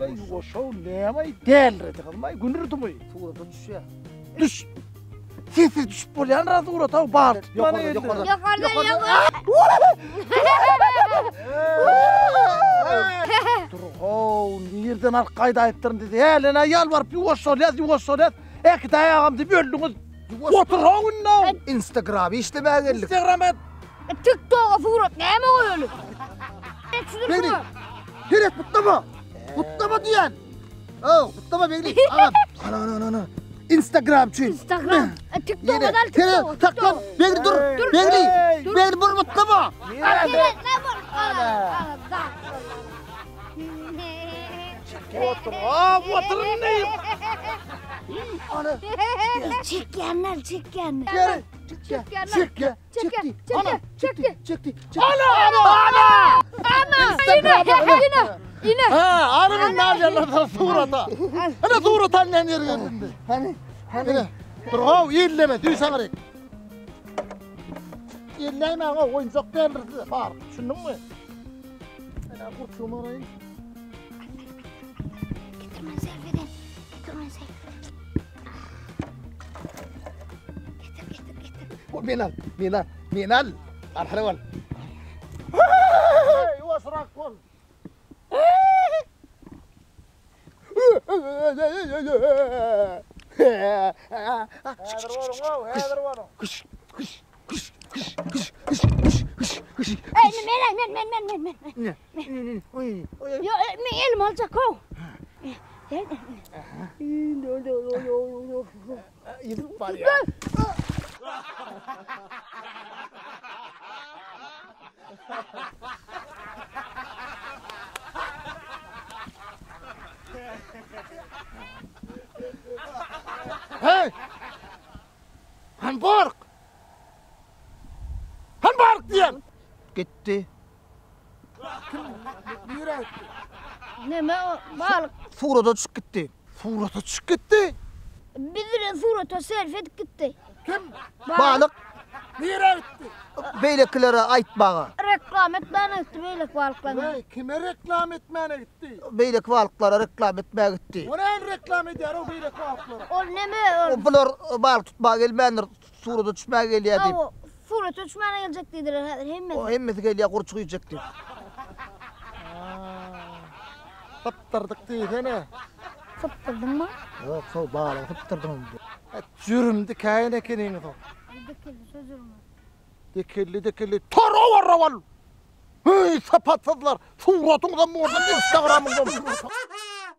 Ara yoşav nemay delredi kılmay günürdümü. Tuğrata düş ya. Düş. Sesi düşüp bolyan razı uğratav bağır. Yukarıda. Yukarıda. Durğov, nereden arkayda ayıttırın dedi. Elena yalvarıp yuvaşolyaz. Ekide ayağımdı böldünüz. Oturğavun now. Instagram'ı işlemeye geldik. Instagram'a. TikTok'a Tuğrat neme koyuyor? Beni. Hiret mutlama. Mutlama diyen. Mutlama beni. Ana. Instagram çünkü. Instagram. TikTok'a Yine. da TikTok'a. Taklam. Beni dur. Beni. Beni bunu mutlama. Oturun neyim? Ana. Çekyenler. Gel. Çekti. Ana! Yine. Ha, arımın nereden surata? Ana surata ne yerinde? Hani? Durğov, iyilleme, düysen arayın. İyilleme ama oyuncak denirdi. Var, düşündün mü? Ana kurşum orayı. Getirmen Seyfi'den. Getir. Minal. Arhaval. Hey, vasrak kol. Hedir varım. Men. Ya elim alacak o. Yedim var ya. Hey! Hamburg diyen. Gitti. Neme o balık. Tuğrata düşüp gitti. Surata çık gitti. Bizlere Tuğrat'a serfet gitti. Kim? Balık. Nereye gitti? Beylekilere ait bağa. Reklam etmeye gitti beylek balıklarına. Hey, kime reklam etmeye gitti? Beylek balıklara reklam etmeye gitti. O ne reklam ediyor o böyle kulakları? O neme o. Bunlar balık tutmaya gelmeyenler Tuğrata düşmeye geliyor deyip. O Tuğrat'a uçmana gelecek dediler. O Hem hemmeti geliyor kurçuk yiyecek deyip. Taptırdık değil ne? Fıttırdın mı? Yok sağ balığı tutturdum. Cürümdü kayan ekeniniz o. Dikildi sözüm mü? Dikilli. Taravar. Hey sapatsızlar. Suratınızdan mı oradan Instagram'ınızdan.